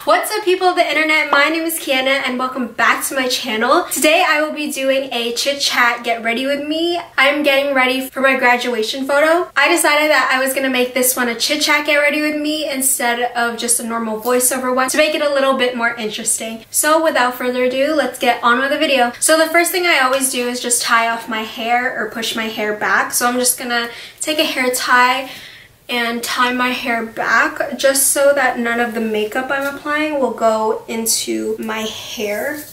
What's up people of the internet, my name is Kiana and welcome back to my channel. Today I will be doing a chit chat get ready with me. I'm getting ready for my graduation photo. I decided that I was gonna make this one a chit chat get ready with me instead of just a normal voiceover one to make it a little bit more interesting. So without further ado, let's get on with the video. So the first thing I always do is just tie off my hair or push my hair back. So I'm just gonna take a hair tie and tie my hair back just so that none of the makeup I'm applying will go into my hair.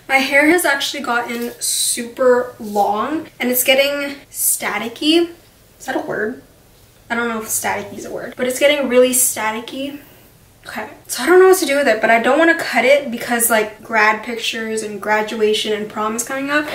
My hair has actually gotten super long and it's getting staticky. Is that a word? I don't know if staticky is a word, but it's getting really staticky. Okay, so I don't know what to do with it, but I don't want to cut it because like grad pictures and graduation and prom is coming up.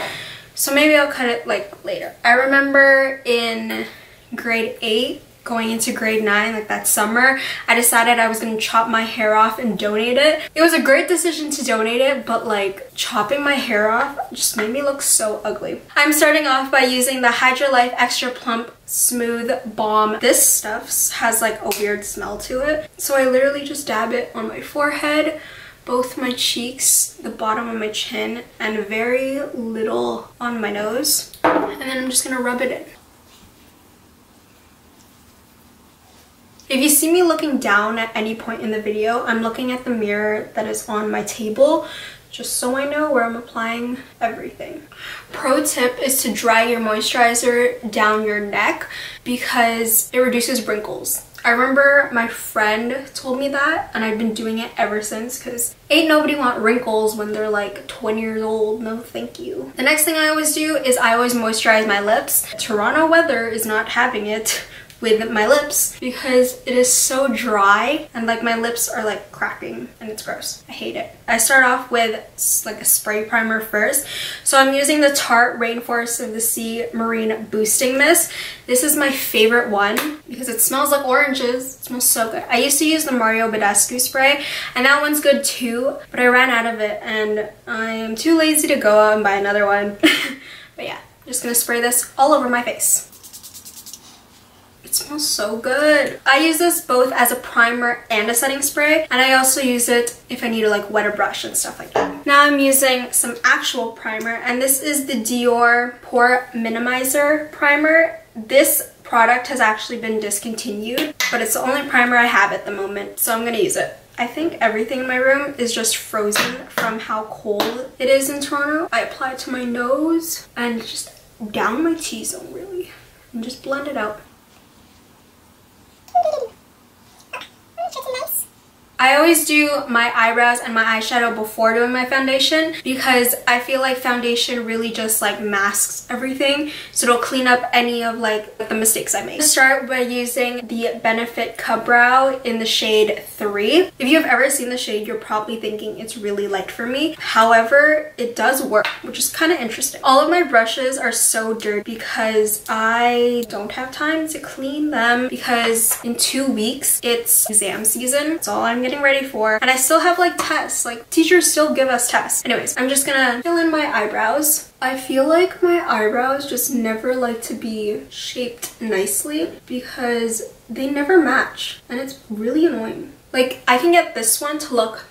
So maybe I'll cut it like later. I remember in grade 8, going into grade 9, like that summer, I decided I was gonna chop my hair off and donate it. It was a great decision to donate it, but like chopping my hair off just made me look so ugly. I'm starting off by using the Hydra Life Extra Plump Smooth Balm. This stuff has like a weird smell to it. So I literally just dab it on my forehead, both my cheeks, the bottom of my chin, and very little on my nose. And then I'm just gonna rub it in. If you see me looking down at any point in the video, I'm looking at the mirror that is on my table, just so I know where I'm applying everything. Pro tip is to dry your moisturizer down your neck because it reduces wrinkles. I remember my friend told me that and I've been doing it ever since because ain't nobody want wrinkles when they're like 20 years old. No thank you. The next thing I always do is I always moisturize my lips. Toronto weather is not having it with my lips because it is so dry and like my lips are like cracking and it's gross. I hate it. I start off with like a spray primer first. So I'm using the Tarte Rainforest of the Sea Marine Boosting Mist. This is my favorite one because it smells like oranges. It smells so good. I used to use the Mario Badescu spray and that one's good too, but I ran out of it and I'm too lazy to go out and buy another one. But yeah, I'm just gonna spray this all over my face. It smells so good. I use this both as a primer and a setting spray, and I also use it if I need to like wet a brush and stuff like that. Now I'm using some actual primer, and this is the Dior Pore Minimizer primer. This product has actually been discontinued, but it's the only primer I have at the moment, so I'm gonna use it. I think everything in my room is just frozen from how cold it is in Toronto. I apply it to my nose and just down my T-zone really, and just blend it out. I always do my eyebrows and my eyeshadow before doing my foundation because I feel like foundation really just like masks everything, so it'll clean up any of like the mistakes I made. Start by using the Benefit Cut Brow in the shade 3. If you have ever seen the shade, you're probably thinking it's really light for me. However, it does work, which is kind of interesting. All of my brushes are so dirty because I don't have time to clean them because in 2 weeks it's exam season. That's all I'm getting ready for, and I still have like tests. Like teachers still give us tests. Anyways, I'm just gonna fill in my eyebrows. I feel like my eyebrows just never like to be shaped nicely because they never match and it's really annoying. Like I can get this one to look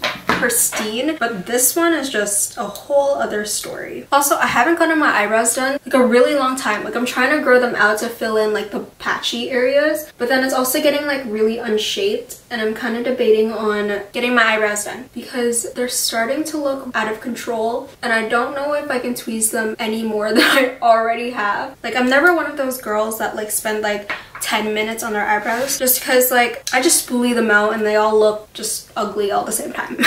pristine, but this one is just a whole other story. Also, I haven't gotten my eyebrows done like a really long time. Like I'm trying to grow them out to fill in like the patchy areas, but then it's also getting like really unshaped, and I'm kind of debating on getting my eyebrows done because they're starting to look out of control and I don't know if I can tweeze them any more than I already have. Like I'm never one of those girls that like spend like 10 minutes on their eyebrows just because like I just spoolie them out and they all look just ugly all at the same time.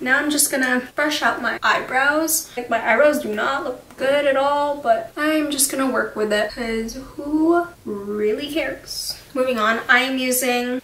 Now I'm just gonna brush out my eyebrows. Like my eyebrows do not look good at all, but I'm just gonna work with it because who really cares? Moving on, I am using,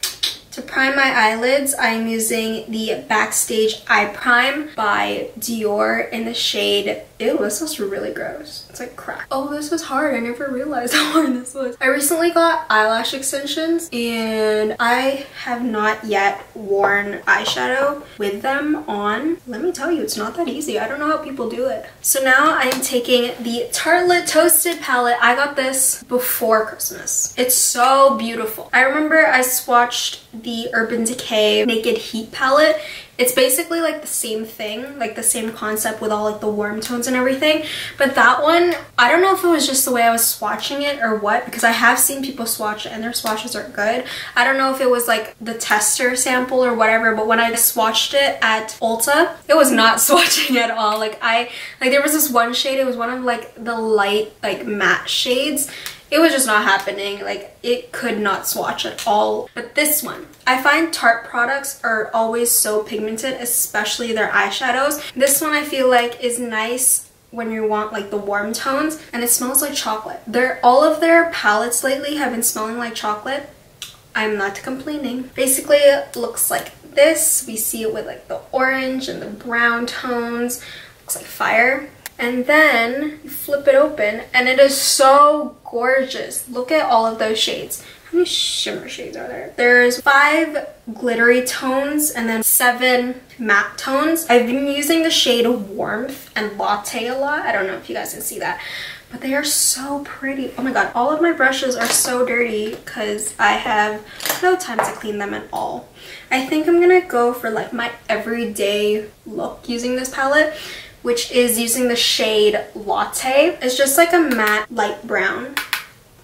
to prime my eyelids, I'm using the Backstage Eye Prime by Dior in the shade Ew, this was really gross. It's like crack. Oh, this was hard. I never realized how hard this was. I recently got eyelash extensions and I have not yet worn eyeshadow with them on. Let me tell you, it's not that easy. I don't know how people do it. So now I am taking the Tartelette Toasted palette. I got this before Christmas. It's so beautiful. I remember I swatched the Urban Decay Naked Heat palette. It's basically like the same thing, like the same concept with all like the warm tones and everything. But that one, I don't know if it was just the way I was swatching it or what, because I have seen people swatch it and their swatches are good. I don't know if it was like the tester sample or whatever, but when I swatched it at Ulta, it was not swatching at all. Like there was this one shade, it was one of like the light like matte shades. It was just not happening. Like it could not swatch at all. But this one, I find Tarte products are always so pigmented, especially their eyeshadows. This one I feel like is nice when you want like the warm tones, and it smells like chocolate. All of their palettes lately have been smelling like chocolate. I'm not complaining. Basically it looks like this. We see it with like the orange and the brown tones. Looks like fire. And then you flip it open and it is so gorgeous. Look at all of those shades. How many shimmer shades are there? There's 5 glittery tones and then 7 matte tones. I've been using the shade Warmth and Latte a lot. I don't know if you guys can see that, but they are so pretty. Oh my god, all of my brushes are so dirty because I have no time to clean them at all. I think I'm gonna go for like my everyday look using this palette, which is using the shade Latte. It's just like a matte light brown,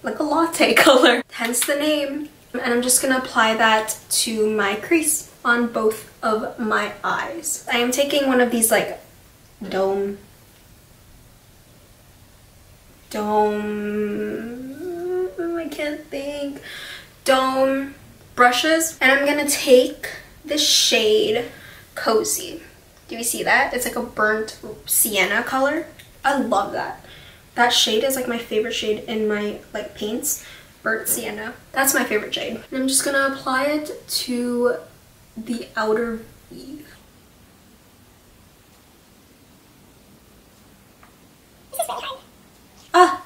like a latte color, hence the name. And I'm just gonna apply that to my crease on both of my eyes. I am taking one of these like dome, I can't think, dome brushes. And I'm gonna take the shade Cozy. Do you see that? It's like a burnt sienna color. I love that. That shade is like my favorite shade in my like paints. Burnt sienna. That's my favorite shade. And I'm just gonna apply it to the outer V. Ah!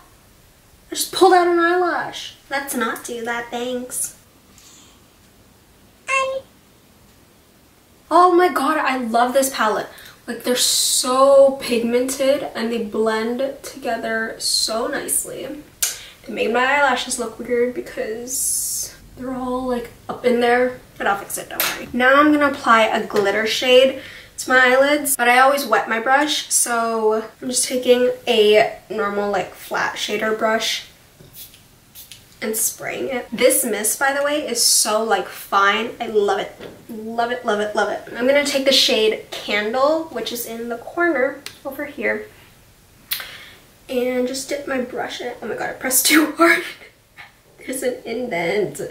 I just pulled out an eyelash. Let's not do that, thanks. Oh my god, I love this palette. Like they're so pigmented and they blend together so nicely. It made my eyelashes look weird because they're all like up in there, but I'll fix it, don't worry. Now I'm gonna apply a glitter shade to my eyelids, but I always wet my brush, so I'm just taking a normal like flat shader brush and spraying it. This mist, by the way, is so like fine. I love it. Love it, love it, love it. I'm gonna take the shade Candle, which is in the corner over here, and just dip my brush in it. Oh my god, I pressed too hard. There's an indent.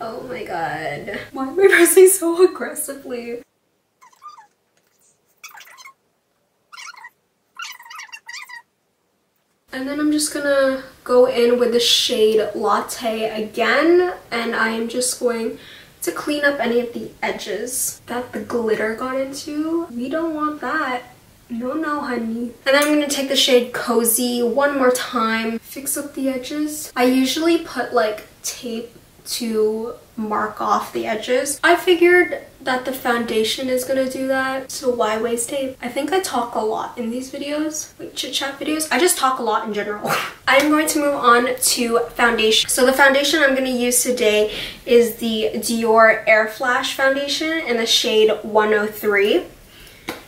Oh my god. Why am I pressing so aggressively? And then I'm just gonna go in with the shade Latte again, and I am just going to clean up any of the edges that the glitter got into. We don't want that. No, no, honey. And then I'm gonna take the shade Cozy one more time, fix up the edges. I usually put like tape to mark off the edges. I figured that the foundation is gonna do that, so why waste tape? I think I talk a lot in these videos, like chit chat videos. I just talk a lot in general. I'm going to move on to foundation. So the foundation I'm gonna use today is the Dior Air Flash foundation in the shade 103.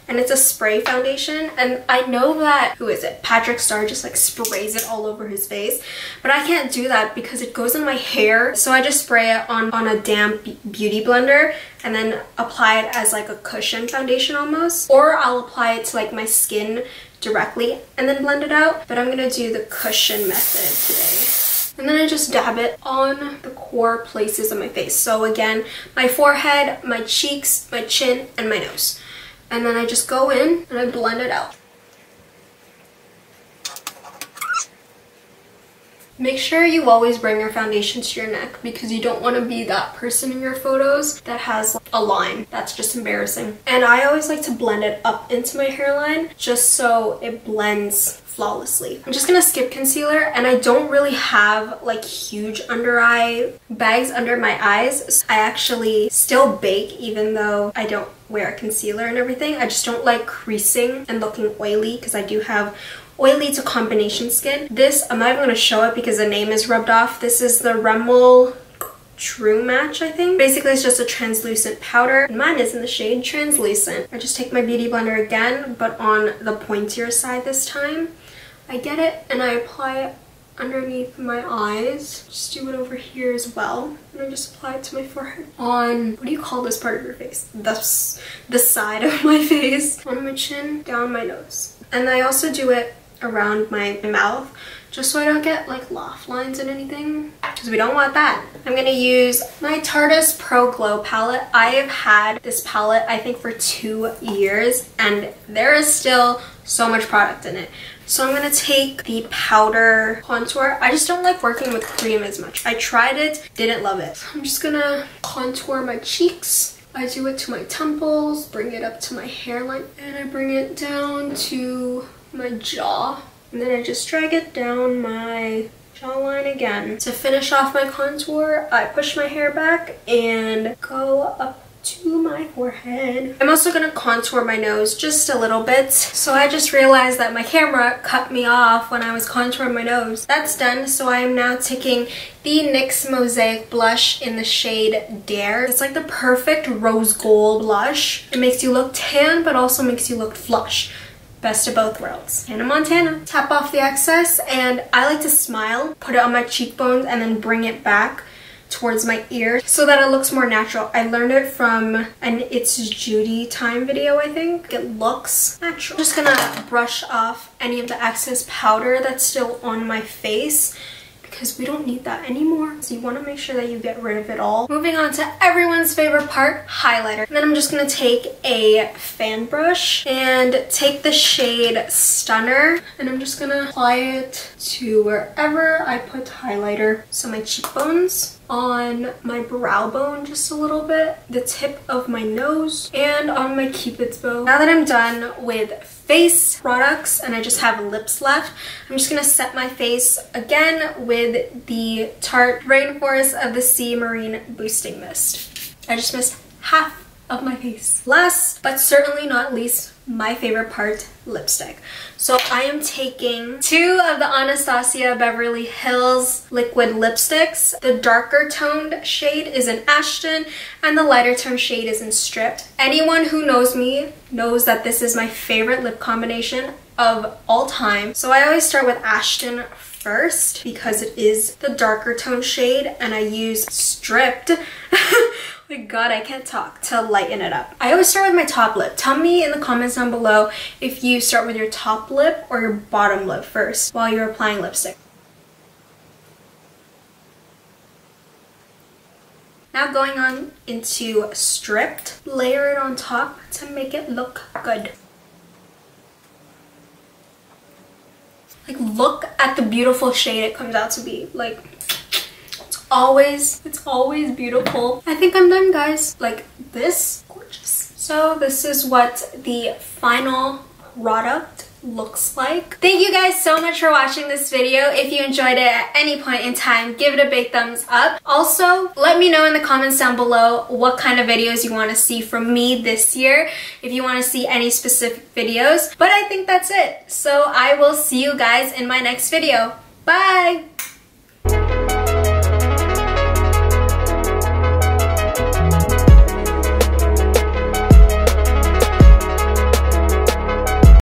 And it's a spray foundation, and I know that, who is it? Patrick Star just like sprays it all over his face, but I can't do that because it goes in my hair. So I just spray it on a damp beauty blender and then apply it as like a cushion foundation almost. Or I'll apply it to like my skin directly and then blend it out, but I'm gonna do the cushion method today. And then I just dab it on the core places of my face. So again, my forehead, my cheeks, my chin, and my nose. And then I just go in and I blend it out. Make sure you always bring your foundation to your neck because you don't want to be that person in your photos that has a line. That's just embarrassing. And I always like to blend it up into my hairline just so it blends flawlessly. I'm just gonna skip concealer, and I don't really have like huge under eye bags under my eyes. I actually still bake even though I don't wear concealer and everything. I just don't like creasing and looking oily because I do have oily to combination skin. This, I'm not even going to show it because the name is rubbed off. This is the Rimmel True Match, I think. Basically, it's just a translucent powder. Mine is in the shade Translucent. I just take my beauty blender again, but on the pointier side this time. I get it and I apply it underneath my eyes. Just do it over here as well. And I just apply it to my forehead. On, what do you call this part of your face? The side of my face. On my chin, down my nose. And I also do it around my mouth just so I don't get like laugh lines and anything because we don't want that. I'm gonna use my Tarte's Pro Glow palette. I have had this palette I think for 2 years and there is still so much product in it. So I'm gonna take the powder contour. I just don't like working with cream as much. I tried it, didn't love it. So I'm just gonna contour my cheeks. I do it to my temples, bring it up to my hairline, and I bring it down to my jaw. And then I just drag it down my jawline again. To finish off my contour, I push my hair back and go up to my forehead. I'm also gonna contour my nose just a little bit. So I just realized that my camera cut me off when I was contouring my nose. That's done, so I am now taking the NYX Mosaic blush in the shade Dare. It's like the perfect rose gold blush. It makes you look tan, but also makes you look flush. Best of both worlds. Hannah Montana. Tap off the excess, and I like to smile, put it on my cheekbones, and then bring it back towards my ear so that it looks more natural. I learned it from an It's Judy time video, I think. It looks natural. I'm just gonna brush off any of the excess powder that's still on my face because we don't need that anymore. So you want to make sure that you get rid of it all. Moving on to everyone's favorite part, highlighter. And then I'm just gonna take a fan brush and take the shade Stunner, and I'm just gonna apply it to wherever I put highlighter. So my cheekbones, on my brow bone just a little bit, the tip of my nose, and on my cupid's bow. Now that I'm done with face products and I just have lips left, I'm just gonna set my face again with the Tarte Rainforest of the Sea Marine Boosting Mist. I just missed half of my face. Last but certainly not least, my favorite part, lipstick. So I am taking 2 of the Anastasia Beverly Hills liquid lipsticks. The darker toned shade is in Ashton and the lighter toned shade is in Stripped. Anyone who knows me knows that this is my favorite lip combination of all time. So I always start with Ashton first because it is the darker toned shade, and I use Stripped my god, I can't talk, to lighten it up. I always start with my top lip. Tell me in the comments down below if you start with your top lip or your bottom lip first while you're applying lipstick. Now going on into Stripped, layer it on top to make it look good. Like, look at the beautiful shade it comes out to be. Like, it's always beautiful. I think I'm done, guys. Like, this, gorgeous. So this is what the final product looks like. Thank you guys so much for watching this video. If you enjoyed it at any point in time, give it a big thumbs up. Also, let me know in the comments down below what kind of videos you want to see from me this year, if you want to see any specific videos. But I think that's it. So I will see you guys in my next video. Bye!